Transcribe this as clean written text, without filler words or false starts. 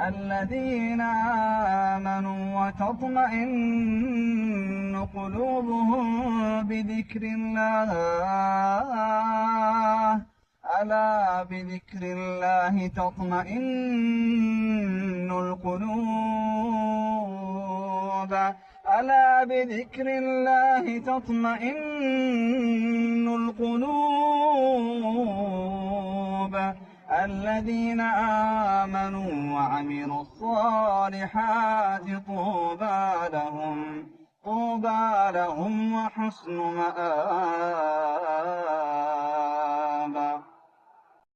الذين آمنوا وتطمئن قلوبهم بذكر الله ألا بذكر الله تطمئن القلوب ألا بذكر الله تطمئن القلوب الذين آمنوا وعملوا الصالحات طوبى لهم وحسن مآب.